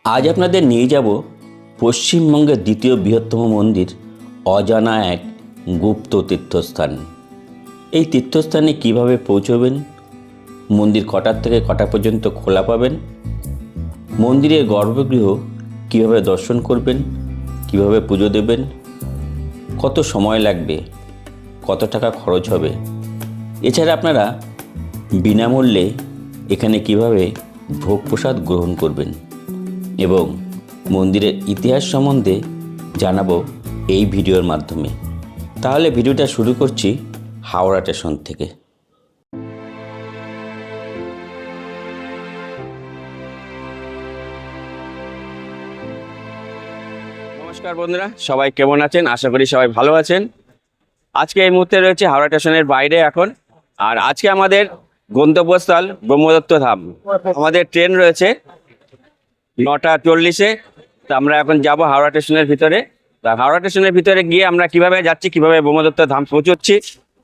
আজ আপনাদের নিয়ে যাব পশ্চিমবঙ্গের দ্বিতীয় বৃহত্তম মন্দির অজানা এক গুপ্ত তীর্থস্থান। এই তীর্থস্থানে কিভাবে পৌঁছবেন, মন্দির কটার থেকে কটা পর্যন্ত খোলা পাবেন, মন্দিরের গর্ভগৃহ কিভাবে দর্শন করবেন, কিভাবে পুজো দেবেন, কত সময় লাগবে, কত টাকা খরচ হবে, এছাড়া আপনারা বিনামূল্যে এখানে কিভাবে ভোগ প্রসাদ গ্রহণ করবেন এবং মন্দিরের ইতিহাস সম্বন্ধে জানাবো এই ভিডিওর মাধ্যমে। তাহলে ভিডিওটা শুরু করছি হাওড়া স্টেশন থেকে। নমস্কার বন্ধুরা, সবাই কেমন আছেন? আশা করি সবাই ভালো আছেন। আজকে এই মুহূর্তে রয়েছে হাওড়া স্টেশনের বাইরে এখন, আর আজকে আমাদের গন্তব্যস্থল ব্রহ্মদত্ত ধাম। আমাদের ট্রেন রয়েছে 9:40-এ। তো আমরা এখন যাব হাওড়া স্টেশনের ভিতরে। তা হাওড়া স্টেশনের ভিতরে গিয়ে আমরা কিভাবে যাচ্ছি, কিভাবে ব্রহ্মদত্ত ধাম পৌঁছচ্ছি,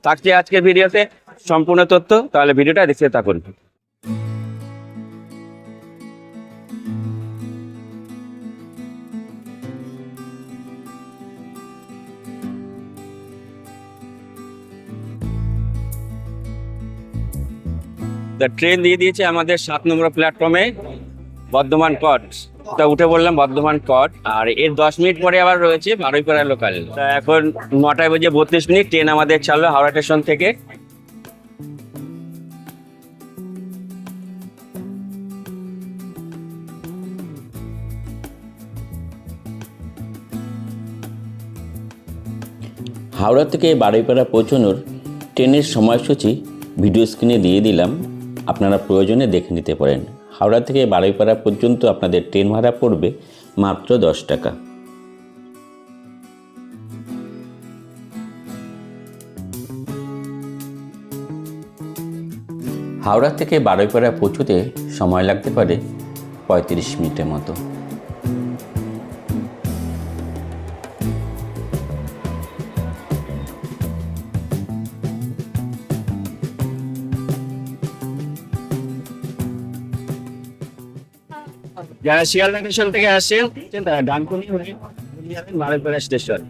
থাকছে আজকের ভিডিওতে সম্পূর্ণ তথ্য। তাহলে ভিডিওটা দেখতে থাকুন। ট্রেন দিয়ে দিয়েছে আমাদের 7 নম্বর প্ল্যাটফর্মে বর্ধমান কট। তা উঠে বললাম বর্ধমান কট, আর এর 10 মিনিট পরে আবার রয়েছে বারুইপাড়া লোকাল। তা এখন 9:32 ট্রেন আমাদের ছাড়লো হাওড়া স্টেশন থেকে। হাওড়া থেকে বারুইপাড়া পৌঁছানোর ট্রেনের সময়সূচি ভিডিও স্ক্রিনে দিয়ে দিলাম, আপনারা প্রয়োজনে দেখে নিতে পারেন। হাওড়া থেকে বারুইপাড়া পর্যন্ত আপনাদের ট্রেন ভাড়া পড়বে মাত্র 10 টাকা। হাওড়া থেকে বারুইপাড়া পৌঁছতে সময় লাগতে পারে 35 মিনিটের মতো। যারা শিয়ালদা স্টেশন থেকে আসছেন তারা ডানকুনি হয়ে যাবেন বারুইপাড়া স্টেশন।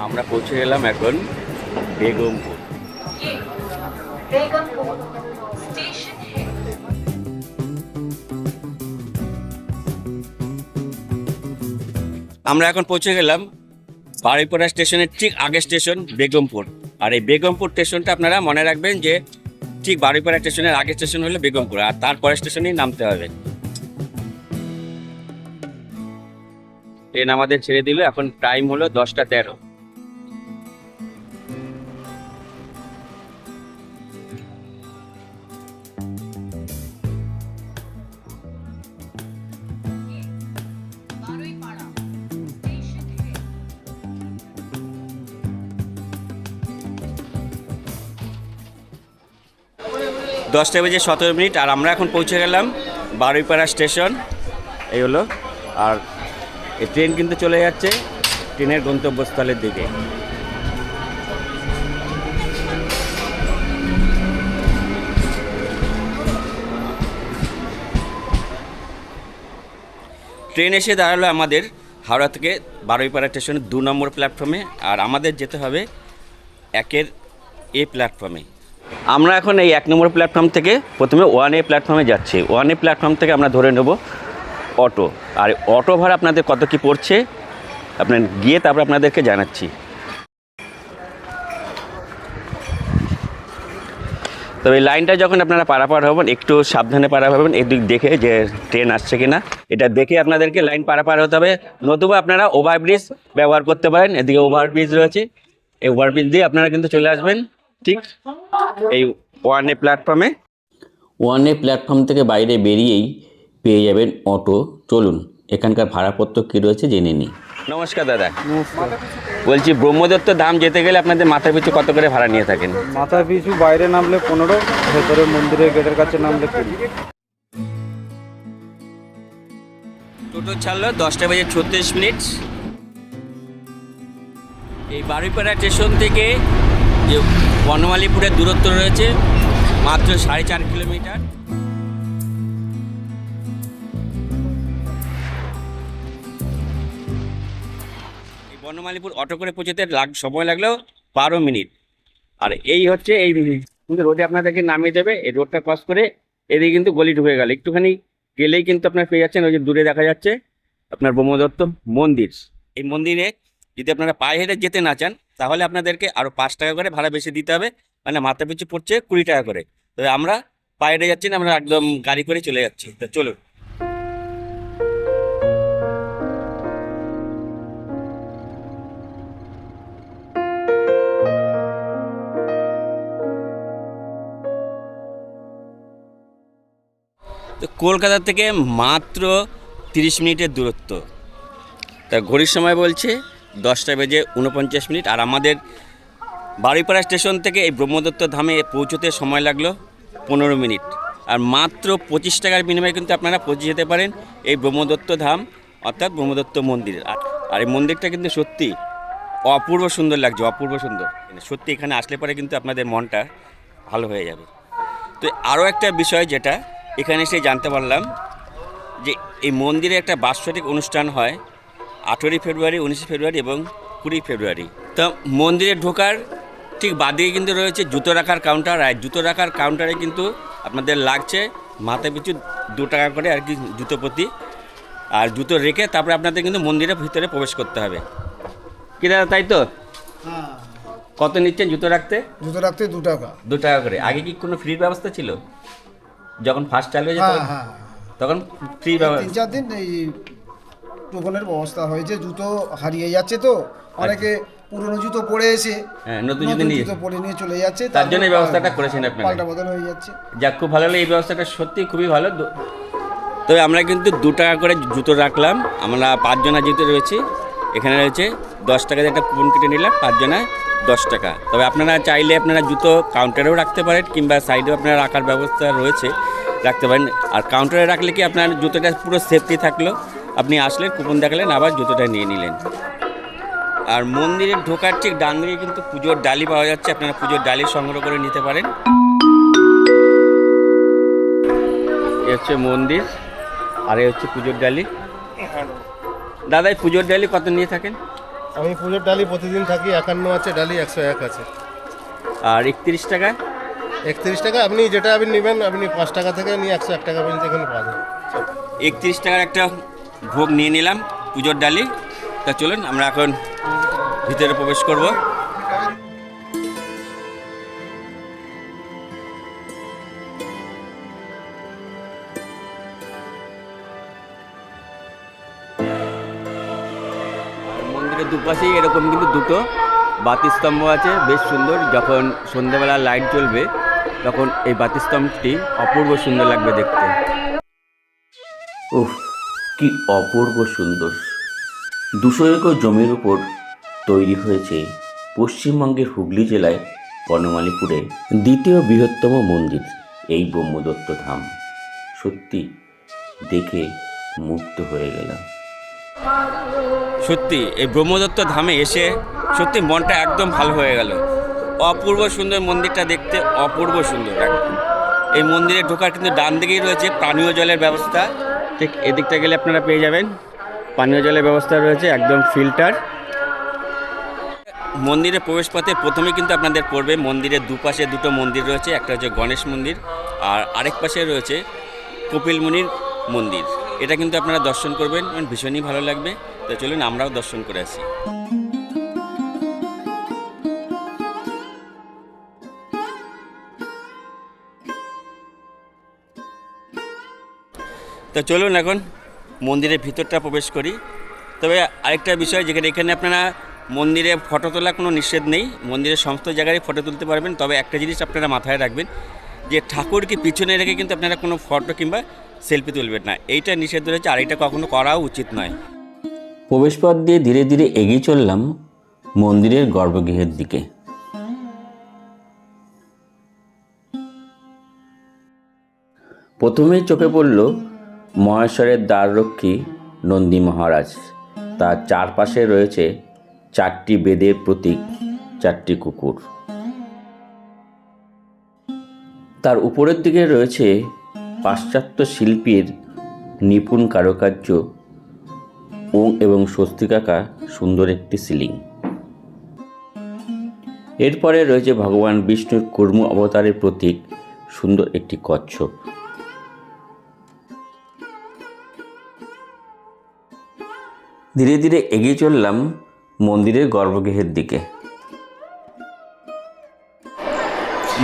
আমরা পৌঁছে গেলাম এখন বেগমপুর। আমরা এখন পৌঁছে গেলাম বারুইপাড়া স্টেশনের ঠিক আগের স্টেশন বেগমপুর। আর এই বেগমপুর স্টেশনটা আপনারা মনে রাখবেন যে ঠিক বারুইপাড়া স্টেশনের আগের স্টেশন হলো বেগমপুর, আর তারপরে স্টেশনেই নামতে হবে। ট্রেন আমাদের ছেড়ে দিল, এখন টাইম হলো 10:13। দশটা বেজে 17 মিনিট, আর আমরা এখন পৌঁছে গেলাম বারুইপাড়া স্টেশন। এই হলো, আর এই ট্রেন কিন্তু চলে যাচ্ছে ট্রেনের গন্তব্যস্থলের দিকে। ট্রেন এসে দাঁড়ালো আমাদের হাওড়া থেকে বারুইপাড়া স্টেশনের 2 নম্বর প্ল্যাটফর্মে, আর আমাদের যেতে হবে 1-এর এ প্ল্যাটফর্মে। আমরা এখন এই 1 নম্বর প্ল্যাটফর্ম থেকে প্রথমে 1A প্ল্যাটফর্মে যাচ্ছি। 1A প্ল্যাটফর্ম থেকে আমরা ধরে নেব অটো, আর অটো ভাড়া আপনাদের কত কি পড়ছে আপনার গিয়ে তারপর আপনাদেরকে জানাচ্ছি। তবে এই লাইনটা যখন আপনারা পারাপার হবেন একটু সাবধানে পারাপার হবেন, এদিক দেখে যে ট্রেন আসছে কিনা এটা দেখে আপনাদেরকে লাইন পারাপার হতে হবে। নতুবা আপনারা ওভারব্রিজ ব্যবহার করতে পারেন, এদিকে ওভারব্রিজ রয়েছে, এই ওভারব্রিজ দিয়ে আপনারা কিন্তু চলে আসবেন ঠিক এই 1A প্ল্যাটফর্মে। 1A প্ল্যাটফর্ম থেকে বাইরে বেরিয়েই পেয়ে যাবেন অটো। চলুন এখানকার ভাড়াপত্র কী রয়েছে জেনে নিই। নমস্কার দাদা। নমস্কার। বলছি ব্রহ্মদত্ত ধাম যেতে গেলে আপনাদের মাথা পিছু কত করে ভাড়া নিয়ে থাকেন? মাথা পিছু বাইরে নামলে 15, ভেতরে মন্দিরের গেটের কাছে নামলে 20। টোটো ছাড়লো 10:36। এই বারুইপাড়া স্টেশন থেকে যে বনমালীপুরের দূরত্ব রয়েছে মাত্র 4.5 কিলোমিটার। বনমালীপুর অটো করে পৌঁছতে সময় লাগলো 12 মিনিট। আর এই হচ্ছে এই কিন্তু রোডে আপনাদেরকে নামিয়ে দেবে, এই রোডটা ক্রস করে এদিকে কিন্তু গলি ঢুকে গেল, একটুখানি গেলেই কিন্তু আপনার পেয়ে যাচ্ছেন ওই যে দূরে দেখা যাচ্ছে আপনার ব্রহ্মদত্ত মন্দির। এই মন্দিরে যদি আপনারা পায়ে হেঁটে যেতে না চান তাহলে আপনাদেরকে আরও 5 টাকা করে ভাড়া বেশি দিতে হবে, মানে মাথা পিছু পড়ছে 20 টাকা করে। তবে আমরা পায়ে হেঁটে যাচ্ছি না, আমরা একদম গাড়ি করে চলে যাচ্ছি। তো চলুন। তো কলকাতা থেকে মাত্র 30 মিনিটের দূরত্ব। তা ঘড়ির সময় বলছে 10:49। আর আমাদের বাড়িপাড়া স্টেশন থেকে এই ব্রহ্মদত্ত ধামে পৌঁছতে সময় লাগলো 15 মিনিট। আর মাত্র 25 টাকার বিনিময়ে কিন্তু আপনারা পৌঁছে যেতে পারেন এই ব্রহ্মদত্ত ধাম, অর্থাৎ ব্রহ্মদত্ত মন্দির। আর এই মন্দিরটা কিন্তু সত্যি অপূর্ব সুন্দর লাগছে, অপূর্ব সুন্দর। সত্যি এখানে আসলে পরে কিন্তু আপনাদের মনটা ভালো হয়ে যাবে। তো আরও একটা বিষয় যেটা এখানে এসে জানতে পারলাম, যে এই মন্দিরে একটা বাৎসরিক অনুষ্ঠান হয় 18 ফেব্রুয়ারি, 19 ফেব্রুয়ারি এবং 20 ফেব্রুয়ারি। তো মন্দিরে ঢোকার ঠিক বাদিকে কিন্তু রয়েছে জুতো রাখার কাউন্টার। আর জুতো রাখার কাউন্টারে কিন্তু আপনাদের লাগছে মাথা পিছু 2 টাকা করে আর কি জুতো প্রতি। আর জুতো রেখে তারপরে আপনাদের কিন্তু মন্দিরের ভিতরে প্রবেশ করতে হবে। কি দাদা, তাই তো? হ্যাঁ, কত নিচ্ছেন জুতো রাখতে? জুতো রাখতে 2 টাকা। 2 টাকা করে। আগে কি কোনো ফ্রির ব্যবস্থা ছিল? যখন ফার্স্ট চালু হয়ে যেত হ্যাঁ হ্যাঁ, তখন ফ্রি ব্যবস্থা? 3-4 দিন এই টোকনের ব্যবস্থা হয়েছে। জুতো হারিয়ে যাচ্ছে তো অনেকে, পুরনো জুতো পরে এসে হ্যাঁ নতুন জুতো পরে নিয়ে চলে যাচ্ছে, তার জন্য এই ব্যবস্থাটা করেছেন আপনারা। পাল্টা বদল হয়ে যাচ্ছে। যাক, খুব ভালো হলো এই ব্যবস্থাটা, সত্যি খুবই ভালো। তবে আমরা কিন্তু 2 টাকা করে জুতো রাখলাম। আমরা 5 জনের জুতো রয়েছে, এখানে রয়েছে 10 টাকা একটা কুপন কেটে নিলাম, 5 জনায় 10 টাকা। তবে আপনারা চাইলে আপনারা জুতো কাউন্টারেও রাখতে পারেন, কিংবা সাইডেও আপনারা রাখার ব্যবস্থা রয়েছে, রাখতে পারেন। আর কাউন্টারে রাখলে কি আপনার জুতোটা পুরো সেফটি থাকলো, আপনি আসলেন কুপন দেখালেন আবার জুতোটা নিয়ে নিলেন। আর মন্দিরে ঢোকার ঠিক ডান দিকে কিন্তু পুজোর ডালি পাওয়া যাচ্ছে, আপনারা পুজোর ডালি সংগ্রহ করে নিতে পারেন। এ হচ্ছে মন্দির আর এ হচ্ছে পুজোর ডালি। দাদা, এই পুজোর ডালি কত নিয়ে থাকেন? আমি পুজোর ডালি প্রতিদিন থাকি 51 আছে, ডালি 101 আছে। আর 31 টাকা? 31 টাকা। আপনি যেটা আপনি নেবেন, আপনি 5 টাকা থেকে নিয়ে 101 টাকা পর্যন্ত এখানে পাওয়া যায়। 31 টাকার একটা ভোগ নিয়ে নিলাম পুজোর ডালি। তা চলুন আমরা এখন ভিতরে প্রবেশ করব। মন্দিরের দুপাশেই এরকম কিন্তু 2টো বাতিস্তম্ভ আছে, বেশ সুন্দর। যখন সন্ধ্যাবেলা লাইট জ্বলবে তখন এই বাতিস্তম্ভটি অপূর্ব সুন্দর লাগবে দেখতে। উফ, কি অপূর্ব সুন্দর! 200 একর জমির উপর তৈরি হয়েছে পশ্চিমবঙ্গের হুগলি জেলায় বনমালীপুরে দ্বিতীয় বৃহত্তম মন্দির এই ব্রহ্মদত্ত ধাম। সত্যি দেখে মুগ্ধ হয়ে গেলাম। সত্যি এই ব্রহ্মদত্ত ধামে এসে সত্যি মনটা একদম ভালো হয়ে গেল। অপূর্ব সুন্দর মন্দিরটা দেখতে, অপূর্ব সুন্দর একদম। এই মন্দিরে ঢোকার কিন্তু ডান দিকেই রয়েছে পানীয় জলের ব্যবস্থা। ঠিক এদিকটা গেলে আপনারা পেয়ে যাবেন পানীয় জলের ব্যবস্থা রয়েছে, একদম ফিল্টার। মন্দিরের প্রবেশপথে প্রথমে কিন্তু আপনাদের পড়বে মন্দিরের দুপাশে 2টো মন্দির রয়েছে, একটা হচ্ছে গণেশ মন্দির আর আরেক পাশে রয়েছে কপিল মুনির মন্দির। এটা কিন্তু আপনারা দর্শন করবেন, ভীষণই ভালো লাগবে। তো চলুন আমরাও দর্শন করে আসি। তো চলুন এখন মন্দিরের ভিতরটা প্রবেশ করি। তবে আরেকটা বিষয়, যেখানে এখানে আপনারা মন্দিরে ফটো তোলা কোনো নিষেধ নেই, মন্দিরের সমস্ত জায়গায় ফটো তুলতে পারবেন। তবে একটা জিনিস আপনারা মাথায় রাখবেন, যে ঠাকুরকে পিছনে রেখে কিন্তু আপনারা কোনো ফটো কিংবা সেলফি তুলবেন না, এইটা নিষেধ রয়েছে। আর এটা কখনো করাও উচিত নয়। প্রবেশপথ দিয়ে ধীরে ধীরে এগিয়ে চললাম মন্দিরের গর্ভগৃহের দিকে। প্রথমেই চোখে পড়ল মহেশ্বরের দ্বাররক্ষী নন্দী মহারাজ। তার চারপাশে রয়েছে 4টি বেদের প্রতীক, 4টি কুকুর। তার উপরের দিকে রয়েছে পাশ্চাত্য শিল্পীর নিপুণ কারুকার্য ওম এবং স্বস্তিকাকা সুন্দর একটি সিলিং। এরপরে রয়েছে ভগবান বিষ্ণুর কুর্ম অবতারের প্রতীক সুন্দর একটি কচ্ছপ। ধীরে ধীরে এগিয়ে চললাম মন্দিরের গর্ভগৃহের দিকে।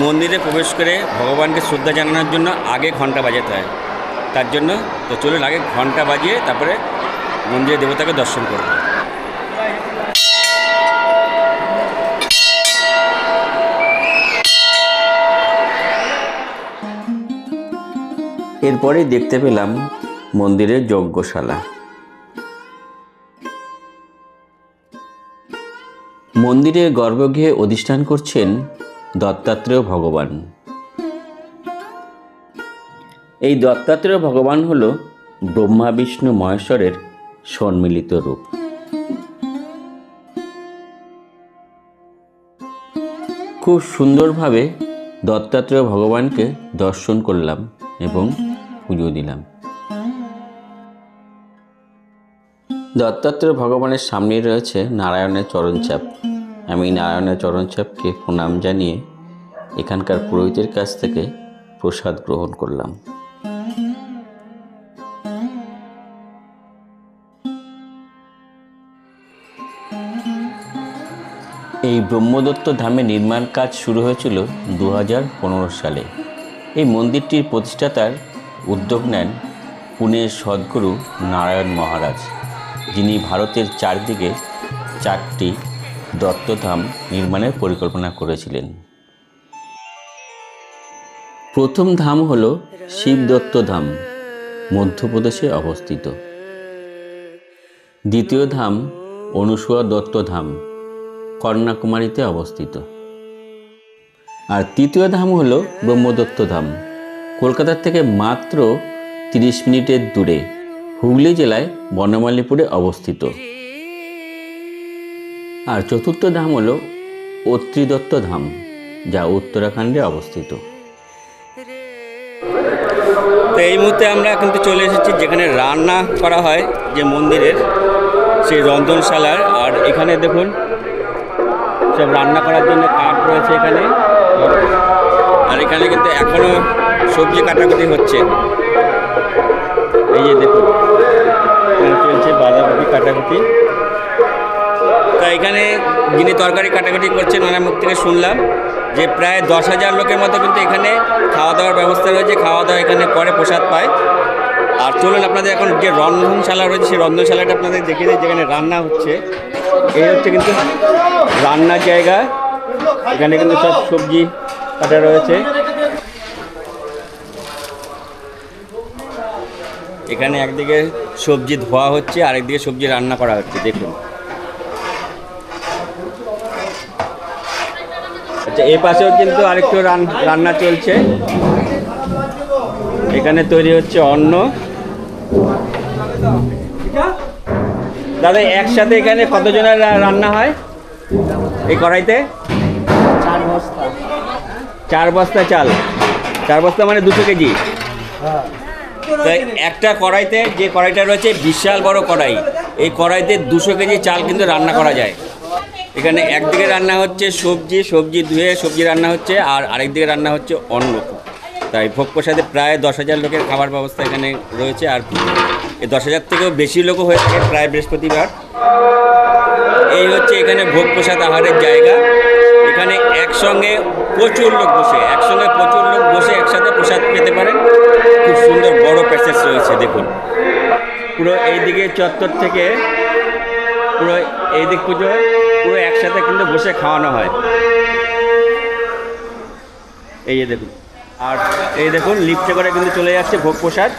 মন্দিরে প্রবেশ করে ভগবানকে শ্রদ্ধা জানানোর জন্য আগে ঘন্টা বাজাতে হয়, তার জন্য তো চলুন আগে ঘন্টা বাজিয়ে তারপরে মন্দিরের দেবতাকে দর্শন করব। এরপরেই দেখতে পেলাম মন্দিরের যজ্ঞশালা। মন্দিরের গর্ভগৃহে অধিষ্ঠান করছেন দত্তাত্রেয় ভগবান। এই দত্তাত্রেয় ভগবান হল ব্রহ্মা বিষ্ণু মহেশ্বরের সম্মিলিত রূপ। খুব সুন্দরভাবে দত্তাত্রেয় ভগবানকে দর্শন করলাম এবং পুজো দিলাম। দত্তাত্রেয় ভগবানের সামনেই রয়েছে নারায়ণের চরণচাপ। আমি নারায়ণের চরণচাপকে প্রণাম জানিয়ে এখানকার পুরোহিতের কাছ থেকে প্রসাদ গ্রহণ করলাম। এই ব্রহ্মদত্ত ধামে নির্মাণ কাজ শুরু হয়েছিল 2015 সালে। এই মন্দিরটির প্রতিষ্ঠাতার উদ্যোগ নেন পুনের সদ্গুরু নারায়ণ মহারাজ, যিনি ভারতের চারদিকে 4টি দত্তধাম নির্মাণের পরিকল্পনা করেছিলেন। প্রথম ধাম হল শিবদত্ত ধাম, মধ্যপ্রদেশে অবস্থিত। দ্বিতীয় ধাম অনুসূয়া দত্ত ধাম, কন্যাকুমারীতে অবস্থিত। আর তৃতীয় ধাম হল ব্রহ্মদত্ত ধাম, কলকাতার থেকে মাত্র 30 মিনিটের দূরে হুগলি জেলায় বনমালীপুরে অবস্থিত। আর চতুর্থ ধাম হল অত্রিদত্ত ধাম, যা উত্তরাখণ্ডে অবস্থিত। তো এই মুহূর্তে আমরা কিন্তু চলে এসেছি যেখানে রান্না করা হয় যে মন্দিরের সেই রন্ধনশালার। আর এখানে দেখুন সব রান্না করার জন্য কাঠ রয়েছে এখানে। আর এখানে কিন্তু এখনো সবজি কাটাকুটি হচ্ছে। এই যে দেখুন এখানে চলছে বাঁধাকপি কাটাকুটি। তা এখানে যিনি তরকারি কাটাকুটি করছেন ওনার মুখ থেকে শুনলাম যে প্রায় 10,000 লোকের মতো কিন্তু এখানে খাওয়া দাওয়ার ব্যবস্থা রয়েছে। খাওয়া দাওয়া এখানে পরে প্রসাদ পায়। আর চলুন আপনাদের এখন যে রন্ধনশালা রয়েছে সেই রন্ধনশালাটা আপনাদের দেখিয়ে দিই, যেখানে রান্না হচ্ছে। এই হচ্ছে কিন্তু রান্নার জায়গা। এখানে কিন্তু সব সবজি কাটা রয়েছে। এখানে একদিকে সবজি ধোয়া হচ্ছে, আরেকদিকে সবজি রান্না করা হচ্ছে। দেখুন, আচ্ছা এই পাশেও কিন্তু আরেকটু রান্না চলছে। এখানে তৈরি হচ্ছে অন্ন। দাদা একসাথে এখানে কতজনের রান্না হয় এই কড়াইতে? 4 বস্তা চাল। 4 বস্তা মানে 200 কেজি। তাই একটা কড়াইতে, যে কড়াইটা রয়েছে বিশাল বড় কড়াই, এই কড়াইতে 200 কেজি চাল কিন্তু রান্না করা যায়। এখানে একদিকে রান্না হচ্ছে সবজি ধুয়ে সবজি রান্না হচ্ছে, আর আরেকদিকে রান্না হচ্ছে অন্ন। তাই ভোগ প্রসাদে প্রায় 10,000 লোকের খাবার ব্যবস্থা এখানে রয়েছে। আর এই 10,000 থেকেও বেশি লোকও হয়ে থাকে প্রায় বৃহস্পতিবার। এই হচ্ছে এখানে ভোগ প্রসাদ আহারের জায়গা। এখানে একসঙ্গে প্রচুর লোক বসে একসাথে প্রসাদ পেতে পারেন। খুব সুন্দর বড় প্যাসেজ রয়েছে। দেখুন পুরো এইদিকে চত্বর থেকে পুরো এই দিক পুজো পুরো একসাথে কিন্তু বসে খাওয়ানো হয়। এই যে দেখুন, আর এই দেখুন লিফটে করে কিন্তু চলে যাচ্ছে ভোগ প্রসাদ।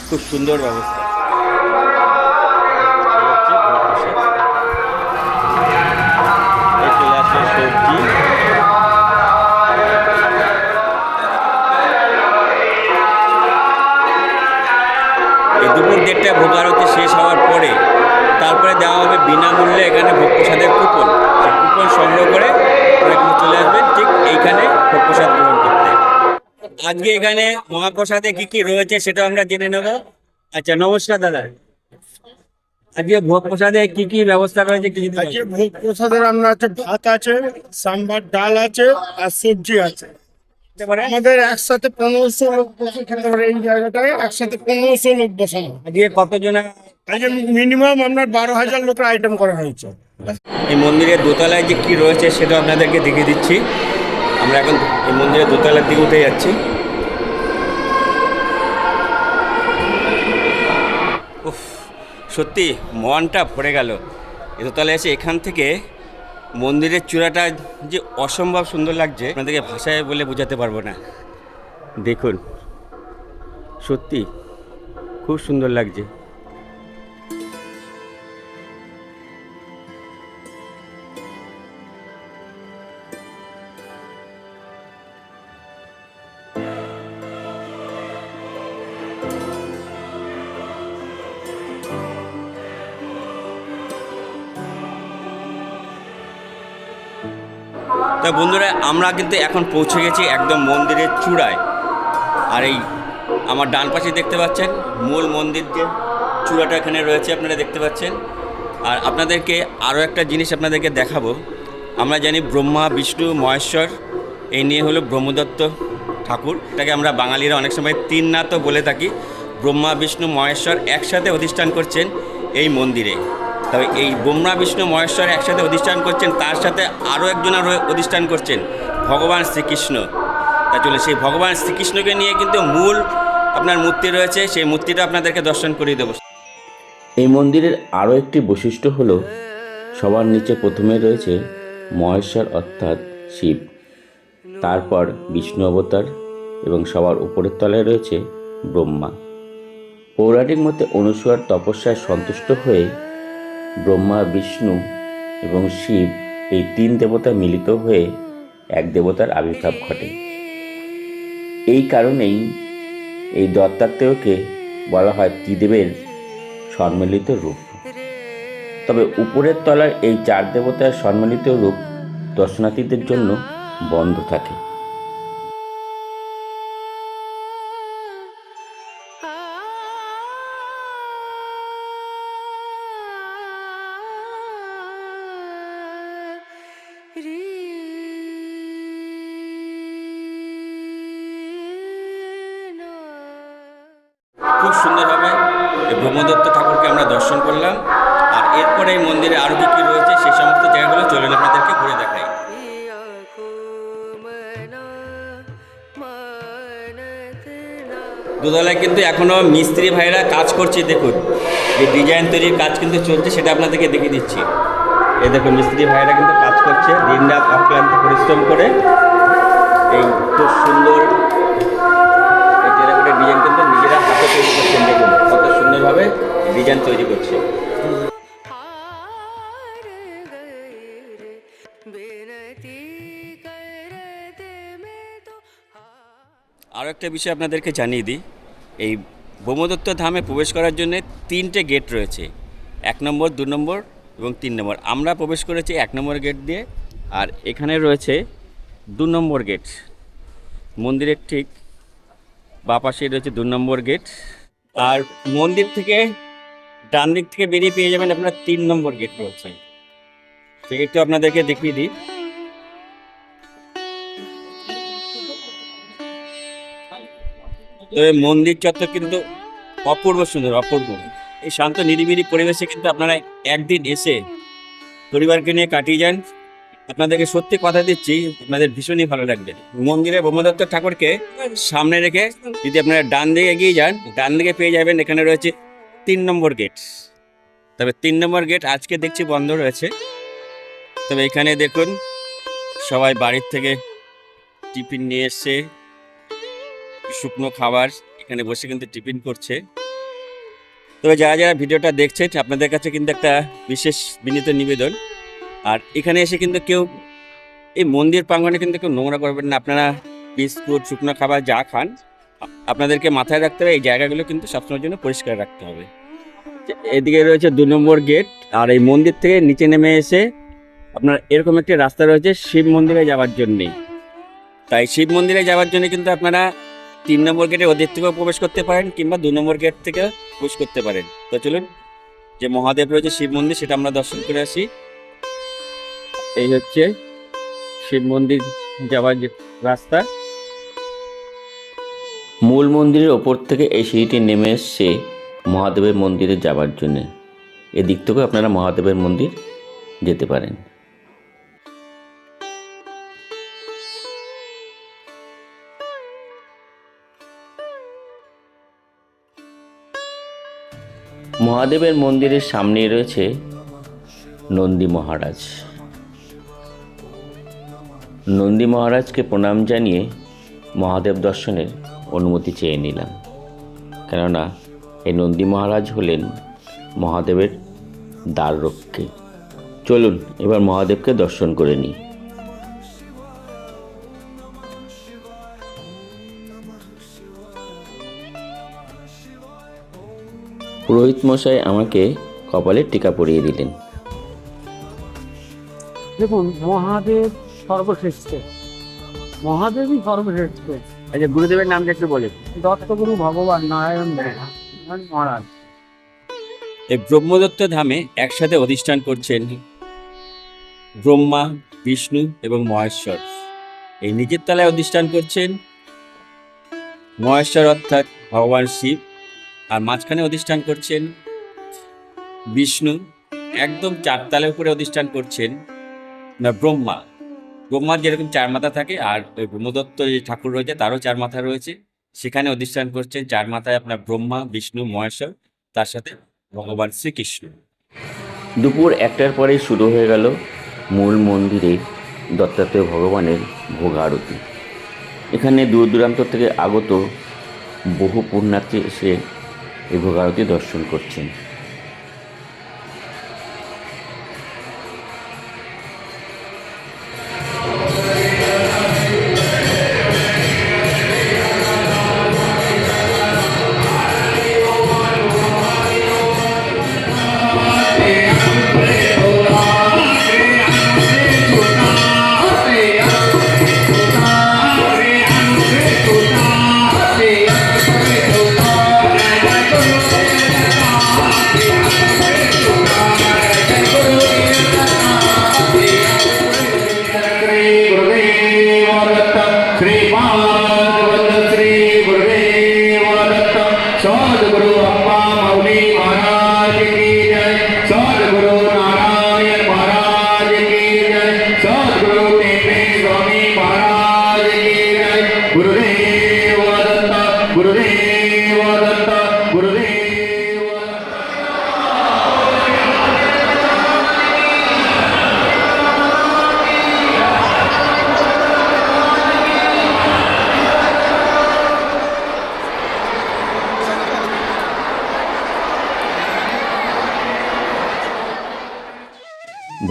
খুব সুন্দর ব্যবস্থা। চলে আসছে সবজি। এই দুপুর 1:30টায় ভোগ আরতি শেষ হওয়ার পরে তারপরে দেওয়া হবে বিনামূল্যে এখানে ভোগ প্রসাদের কুপন। সেই কুপন সংগ্রহ করে কিন্তু চলে আসবেন ঠিক এইখানে ভোগ প্রসাদ গ্রহণ করতে। আজকে এখানে মহাপ্রসাদে কি কি রয়েছে সেটা আমরা জেনে নেব। আচ্ছা, নমস্কার দাদা। আজকে ভোগ প্রসাদে কি কি ব্যবস্থা রয়েছে কিছু আজকে ভোগ প্রসাদের রান্না আছে, ভাত আছে, সাম্বার ডাল আছে আর সবজি আছে। আমাদের একসাথে 1500 লোক বসে খেতে পারে এই জায়গাটায়, একসাথে 1500 লোক বসানো। আজকে কতজন? আজকে মিনিমাম আপনার 12,000 লোকের আইটেম করা হয়েছে। এই মন্দিরের দোতলায় যে কি রয়েছে সেটা আপনাদেরকে দেখিয়ে দিচ্ছি। আমরা এখন এই মন্দিরের দোতলার দিকে উঠে যাচ্ছি। উফ, সত্যি মনটা ভরে গেল এই দোতলায় এসে। এখান থেকে মন্দিরের চূড়াটা যে অসম্ভব সুন্দর লাগছে, আপনাদেরকে ভাষায় বলে বোঝাতে পারবো না। দেখুন, সত্যি খুব সুন্দর লাগছে। তা বন্ধুরা, আমরা কিন্তু এখন পৌঁছে গেছি একদম মন্দিরের চূড়ায়। আর এই আমার ডান পাশে দেখতে পাচ্ছেন মূল মন্দির যে চূড়াটা এখানে রয়েছে, আপনারা দেখতে পাচ্ছেন। আর আপনাদেরকে আরও একটা জিনিস আপনাদেরকে দেখাবো। আমরা জানি ব্রহ্মা বিষ্ণু মহেশ্বর, এই নিয়ে হলো ব্রহ্মদত্ত ঠাকুর। এটাকে আমরা বাঙালিরা অনেক সময় তিন নাথও বলে থাকি। ব্রহ্মা বিষ্ণু মহেশ্বর একসাথে অধিষ্ঠান করছেন এই মন্দিরে। তবে এই ব্রহ্মা বিষ্ণু মহেশ্বর একসাথে অধিষ্ঠান করছেন, তার সাথে আরও একজন অধিষ্ঠান করছেন ভগবান শ্রীকৃষ্ণ। তা চলে সেই ভগবান শ্রীকৃষ্ণকে নিয়ে কিন্তু মূল আপনার মূর্তি রয়েছে, সেই মূর্তিটা আপনাদেরকে দর্শন করিয়ে দেবো। এই মন্দিরের আরও একটি বৈশিষ্ট্য হলো সবার নিচে প্রথমে রয়েছে মহেশ্বর অর্থাৎ শিব, তারপর বিষ্ণু অবতার এবং সবার উপরের তলায় রয়েছে ব্রহ্মা। পৌরাণিক মতে অনুসূয়ার তপস্যায় সন্তুষ্ট হয়ে ব্রহ্মা বিষ্ণু এবং শিব এই তিন দেবতা মিলিত হয়ে এক দেবতার আবির্ভাব ঘটে। এই কারণেই এই দত্তাত্রেয়কে বলা হয় ত্রিদেবের সম্মিলিত রূপ। তবে উপরের তলার এই চার দেবতার সম্মিলিত রূপ দর্শনার্থীদের জন্য বন্ধ থাকে। খুব সুন্দরভাবে এই ব্রহ্মদত্ত ঠাকুরকে আমরা দর্শন করলাম। আর এরপরে এই মন্দিরে আরও কী কী রয়েছে সেই সমস্ত জায়গাগুলো চলুন আপনাদেরকে ঘুরে দেখাই। দোতলায় কিন্তু এখনও মিস্ত্রি ভাইরা কাজ করছে। দেখুন, যে ডিজাইন তৈরির কাজ কিন্তু চলছে, সেটা আপনাদেরকে দেখিয়ে দিচ্ছি। এই দেখুন, মিস্ত্রি ভাইরা কিন্তু কাজ করছে দিনরাত অক্লান্ত পরিশ্রম করে। এই খুব সুন্দর এই টেরাকোটার ডিজাইন কিন্তু নিজেরা হাতে তৈরি করছেন। দেখুন কত সুন্দরভাবে ডিজাইন তৈরি করছে। আরও একটা বিষয় আপনাদেরকে জানিয়ে দিই, এই ব্রহ্মদত্ত ধামে প্রবেশ করার জন্য 3টে গেট রয়েছে, 1 নম্বর, 2 নম্বর এবং 3 নম্বর। আমরা প্রবেশ করেছি 1 নম্বর গেট দিয়ে। আর এখানে রয়েছে 2 নম্বর গেট। মন্দিরের ঠিক বাঁ পাশে রয়েছে 2 নম্বর গেট। আর মন্দির থেকে ডান দিক থেকে বেরিয়ে পেয়ে যাবেন আপনার 3 নম্বর গেট রয়েছে। সেই গেটটা আপনাদেরকে দেখিয়ে দিই। তবে মন্দির চত্বর কিন্তু অপূর্ব সুন্দর, অপূর্ব। এই শান্ত নিরিবিলি পরিবেশে কিন্তু আপনারা একদিন এসে পরিবারকে নিয়ে কাটিয়ে যান। আপনাদেরকে সত্যি কথা দিচ্ছি, আপনাদের ভীষণই ভালো লাগবে। মন্দিরে ব্রহ্মদত্ত ঠাকুরকে সামনে রেখে যদি আপনারা ডান দিকে এগিয়ে যান, ডান দিকে পেয়ে যাবেন এখানে রয়েছে 3 নম্বর গেট। তবে 3 নম্বর গেট আজকে দেখছি বন্ধ রয়েছে। তবে এখানে দেখুন সবাই বাড়ির থেকে টিফিন নিয়ে এসছে, শুকনো খাবার এখানে বসে কিন্তু টিফিন করছে। তবে যারা যারা ভিডিওটা দেখছেন, আপনাদের কাছে কিন্তু একটা বিশেষ বিনীত নিবেদন, আর এখানে এসে কিন্তু কেউ এই মন্দির প্রাঙ্গণে কিন্তু কেউ নোংরা করবেন না। আপনারা বিস্কুট শুকনো খাবার যা খান, আপনাদেরকে মাথায় রাখতে হবে এই জায়গাগুলো কিন্তু সবসময়ের জন্য পরিষ্কার রাখতে হবে। এদিকে রয়েছে 2 নম্বর গেট। আর এই মন্দির থেকে নিচে নেমে এসে আপনার এরকম একটি রাস্তা রয়েছে শিব মন্দিরে যাওয়ার জন্যে। তাই শিব মন্দিরে যাওয়ার জন্য কিন্তু আপনারা 3 নম্বর গেটে ওদের থেকেও প্রবেশ করতে পারেন কিংবা 2 নম্বর গেট থেকে প্রবেশ করতে পারেন। তো চলুন, যে মহাদেব রয়েছে শিব মন্দির সেটা আমরা দর্শন করে আসি। এই হচ্ছে শিব মন্দির যাওয়ার যে রাস্তা। মূল মন্দিরের ওপর থেকে এই সিঁড়িটি নেমে এসছে মহাদেবের মন্দিরে যাওয়ার জন্য। এদিক থেকেও আপনারা মহাদেবের মন্দির যেতে পারেন। মহাদেবের মন্দিরের সামনেই রয়েছে নন্দী মহারাজ। নন্দী মহারাজকে প্রণাম জানিয়ে মহাদেব দর্শনের অনুমতি চেয়ে নিলাম, কেননা এই নন্দী মহারাজ হলেন মহাদেবের দ্বাররক্ষী। চলুন এবার মহাদেবকে দর্শন করে নিই। পুরোহিত মশাই আমাকে কপালে টিকা পরিয়ে দিলেন। দেখুন, মহাদেব সর্বশ্রেষ্ঠ, মহাদেবই সর্বশ্রেষ্ঠ। আচ্ছা, গুরুদেবের নামটা একটু বলেন। দত্তগুরু ভগবান নারায়ণ মহারাজ। এই ব্রহ্মদত্ত ধামে একসাথে অধিষ্ঠান করছেন ব্রহ্মা, বিষ্ণু এবং মহেশ্বর। এই নিচের তলায় অধিষ্ঠান করছেন মহেশ্বর অর্থাৎ ভগবান শিব, আর মাঝখানে অধিষ্ঠান করছেন বিষ্ণু। একদম 4 তলার উপরে অধিষ্ঠান করছেন না ব্রহ্মা। ব্রহ্মার যেরকম 4 মাথা থাকে, আর ওই ব্রহ্মদত্ত যে ঠাকুর রয়েছে তারও 4 মাথা রয়েছে। সেখানে অধিষ্ঠান করছেন 4 মাথায় আপনার ব্রহ্মা, বিষ্ণু, মহেশ্বর, তার সাথে ভগবান শ্রীকৃষ্ণ। দুপুর 1টার পরেই শুরু হয়ে গেল মূল মন্দিরে দত্তাত্রেয় ভগবানের ভোগ আরতি। এখানে দূর দূরান্ত থেকে আগত বহু পুণ্যার্থী এসে এই ভোগ আরতি দর্শন করছেন।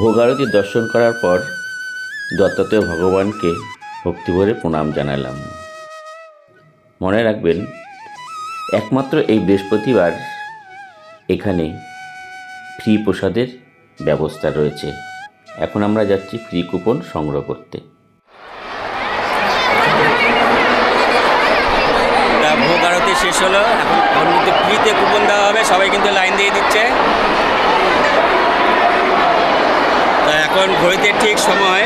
ভোগ আরতি দর্শন করার পর দত্তাত্রেয় ভগবানকে ভক্তিভরে প্রণাম জানালাম। মনে রাখবেন, একমাত্র এই বৃহস্পতিবার এখানে ফ্রি প্রসাদের ব্যবস্থা রয়েছে। এখন আমরা যাচ্ছি ফ্রি কুপন সংগ্রহ করতে। ভোগ আরতি শেষ হলো, এখন কিন্তু ফ্রিতে কুপন দেওয়া হবে। সবাই কিন্তু লাইন দিয়ে দিচ্ছে। তা এখন ঘড়িতে ঠিক সময়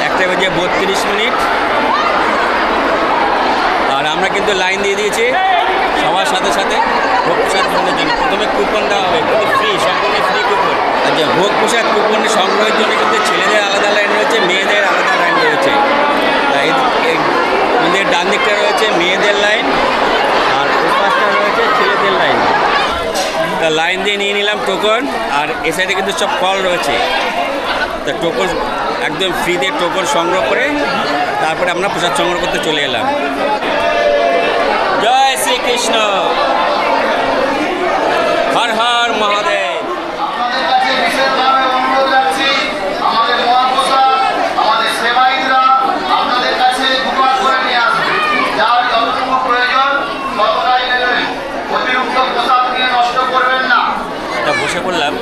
1:32, আর আমরা কিন্তু লাইন দিয়ে দিয়েছি সবার সাথে সাথে ভোগ প্রসাদ গ্রহণের জন্য। প্রথমে কুপন দেওয়া হবে, কিন্তু ফ্রি, সম্পূর্ণ ফ্রি কুপন। আচ্ছা, ভোগ প্রসাদ কুপন সংগ্রহের জন্য কিন্তু ছেলেদের আলাদা লাইন রয়েছে, মেয়েদের আলাদা লাইন রয়েছে। তাই মন্দিরের ডান দিকটা রয়েছে মেয়েদের লাইন, আর ওই পাশটা রয়েছে ছেলেদের লাইন। তা লাইন দিয়ে নিয়ে নিলাম টোকন, আর এ সাইডে কিন্তু সব ফল রয়েছে। তা টোকন একদম ফ্রিতে টোকন সংগ্রহ করে তারপরে আমরা প্রসাদ সংগ্রহ করতে চলে এলাম। জয় শ্রীকৃষ্ণ, হর হর মহাদেব। বসে পড়লাম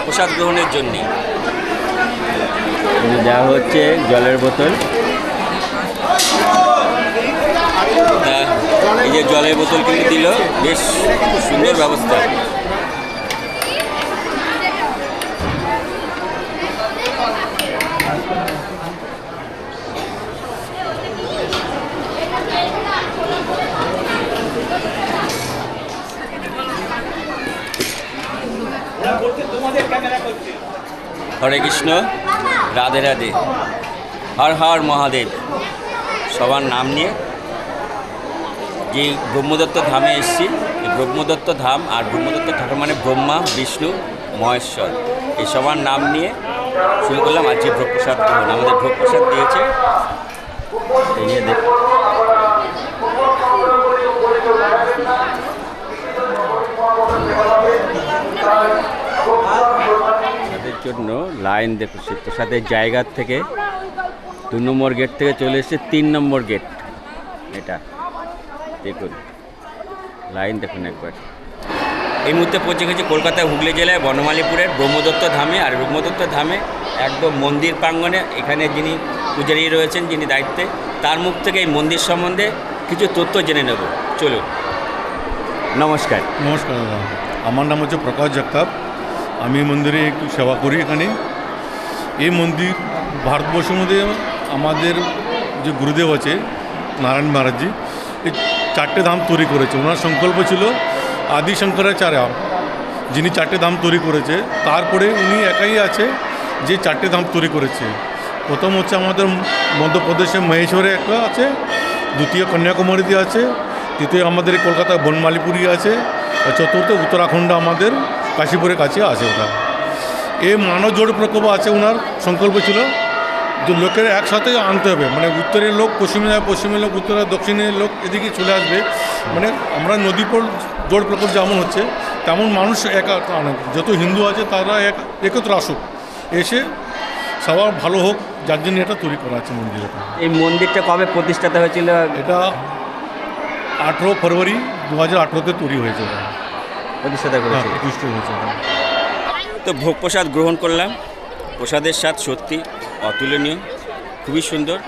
প্রসাদ গ্রহণের জন্য। দেওয়া হচ্ছে জলের বোতল। এই যে জলের বোতল কিনে দিল, বেশ সুন্দর ব্যবস্থা। হরে কৃষ্ণ, রাধে রাধে, হর হর মহাদেব। সবার নাম নিয়ে যে ব্রহ্মদত্ত ধামে এসেছি, এই ব্রহ্মদত্ত ধাম আর ব্রহ্মদত্ত ঠাকুর মানে ব্রহ্মা, বিষ্ণু, মহেশ্বর, এই সবার নাম নিয়ে শুরু করলাম আজকে ভোগপ্রসাদ গ্রহণ। আমাদের ভোগপ্রসাদ দিয়েছে, এই নিয়ে দেখ প্রসাদের জন্য লাইন দেখুন। সে প্রসাদের জায়গার থেকে 2 নম্বর গেট থেকে চলে এসেছে 3 নম্বর গেট। এটা দেখুন, লাইন দেখুন একবার। এই মুহূর্তে পৌঁছে গেছি কলকাতা হুগলি জেলায় বনমালীপুরের ব্রহ্মদত্ত ধামে। আর ব্রহ্মদত্ত ধামে একদম মন্দির প্রাঙ্গণে এখানে যিনি পূজারী রয়েছেন, যিনি দায়িত্বে, তার মুখ থেকে এই মন্দির সম্বন্ধে কিছু তথ্য জেনে নেব। চলুন। নমস্কার। নমস্কার দাদা, আমার নাম হচ্ছে প্রকাশ জগতাপ। আমি মন্দিরে একটু সেবা করি এখানে। এই মন্দির ভারতবর্ষের মধ্যে আমাদের যে গুরুদেব আছে নারায়ণ মহারাজজি, এই 4টে ধাম তৈরি করেছে। ওনার সংকল্প ছিল আদি শঙ্করাচার্য, যিনি 4টে ধাম তৈরি করেছে। তারপরে উনি একাই আছে যে 4টে ধাম তৈরি করেছে। প্রথম হচ্ছে আমাদের মধ্যপ্রদেশে মহেশ্বরে একটা আছে, দ্বিতীয় কন্যাকুমারীতে আছে, তৃতীয় আমাদের কলকাতা বনমালীপুরি আছে, আর চতুর্থ উত্তরাখণ্ড আমাদের কাশীপুরের কাছে আছে। ওটা এই মানব জোড় প্রকল্প আছে। ওনার সংকল্প ছিল যে লোকের একসাথে আনতে হবে, মানে উত্তরের লোক পশ্চিমে যাবে, পশ্চিমের লোক উত্তরে, দক্ষিণের লোক এদিকে চলে আসবে। মানে আমরা নদীপুর জোড় প্রকল্প যেমন হচ্ছে তেমন মানুষ আনে, যত হিন্দু আছে তারা একত্র আসুক, এসে সবার ভালো হোক, যার জন্য এটা তৈরি করা আছে মন্দিরটা। এই মন্দিরটা কবে প্রতিষ্ঠাতা হয়েছিল? এটা 18 ফেব্রুয়ারি 2018-তে তৈরি হয়েছে। প্রতিষ্ঠাতা করেছিল। প্রতিষ্ঠা হয়েছে। তো ভোগ প্রসাদ গ্রহণ করলাম। প্রসাদের স্বাদ সত্যি অতুলনীয়, খুবই সুন্দর।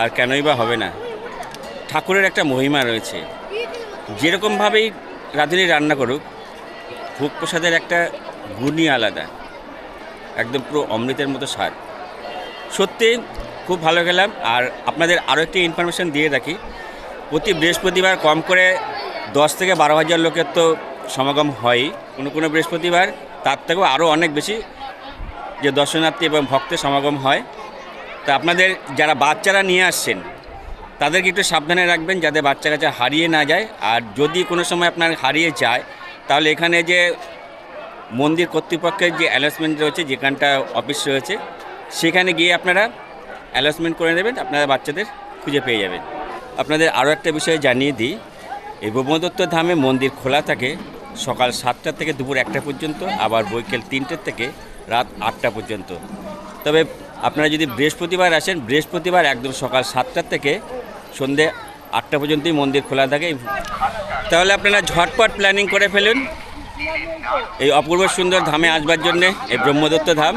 আর কেনই বা হবে না, ঠাকুরের একটা মহিমা রয়েছে। যেরকমভাবেই রাঁধুনি রান্না করুক, ভোগ প্রসাদের একটা গুণই আলাদা, একদম পুরো অমৃতের মতো স্বাদ। সত্যি খুব ভালো গেলাম। আর আপনাদের আরও একটি ইনফরমেশান দিয়ে রাখি, প্রতি বৃহস্পতিবার কম করে 10 থেকে 12 হাজার লোকের তো সমাগম হয়ই। কোনো বৃহস্পতিবার তার থেকেও আরও অনেক বেশি যে দর্শনার্থী এবং ভক্তের সমাগম হয়। তা আপনাদের যারা বাচ্চারা নিয়ে আসছেন তাদেরকে একটু সাবধানে রাখবেন, যাতে বাচ্চা কাচ্চা হারিয়ে না যায়। আর যদি কোনো সময় আপনার হারিয়ে যায়, তাহলে এখানে যে মন্দির কর্তৃপক্ষের যে অ্যানাউন্সমেন্ট রয়েছে, যেখানটা অফিস রয়েছে, সেখানে গিয়ে আপনারা অ্যানাউন্সমেন্ট করে দেবেন, আপনারা বাচ্চাদের খুঁজে পেয়ে যাবেন। আপনাদের আরও একটা বিষয় জানিয়ে দিই, এই ব্রহ্মদত্ত ধামে মন্দির খোলা থাকে সকাল 7টা থেকে দুপুর 1টা পর্যন্ত, আবার বৈকাল 3টের থেকে রাত 8টা পর্যন্ত। তবে আপনারা যদি বৃহস্পতিবার আসেন, বৃহস্পতিবার একদম সকাল 7টা থেকে সন্ধে 8টা পর্যন্তই মন্দির খোলা থাকে। তাহলে আপনারা ঝটপট প্ল্যানিং করে ফেলুন এই অপূর্ব সুন্দর ধামে আসবার জন্যে, এই ব্রহ্মদত্ত ধাম।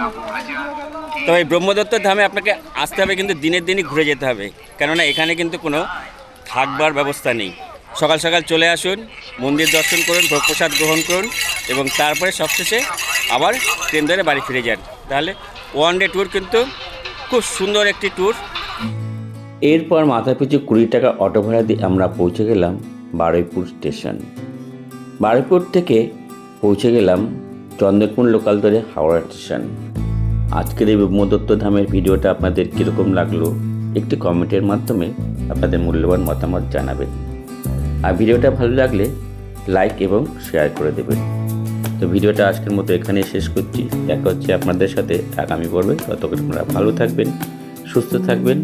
তবে এই ব্রহ্মদত্ত ধামে আপনাকে আসতে হবে, কিন্তু দিনের দিনই ঘুরে যেতে হবে, কেননা এখানে কিন্তু কোনো থাকবার ব্যবস্থা নেই। সকাল সকাল চলে আসুন, মন্দির দর্শন করুন, ভোগ প্রসাদ গ্রহণ করুন, এবং তারপরে সবশেষে আবার ট্রেন ধরে বাড়ি ফিরে যান। তাহলে 1 ডে ট্যুর কিন্তু খুব সুন্দর একটি ট্যুর। এরপর মাথাপিছু 20 টাকা অটো ভাড়া দিয়ে আমরা পৌঁছে গেলাম বারুইপুর স্টেশন। বারুইপুর থেকে পৌঁছে গেলাম চন্দনপুর লোকাল ধরে হাওড়া স্টেশন। আজকের এই ব্রহ্মদত্ত ধামের ভিডিওটা আপনাদের কীরকম লাগলো একটি কমেন্টের মাধ্যমে আপনাদের মূল্যবান মতামত জানাবেন। আর ভিডিওটা ভালো লাগলে লাইক এবং শেয়ার করে দেবেন। তো ভিডিওটা আজকের মতো এখানেই শেষ করছি। দেখা হচ্ছে আপনাদের সাথে আগামী পর্বে। ততক্ষণ আপনারা ভালো থাকবেন, সুস্থ থাকবেন।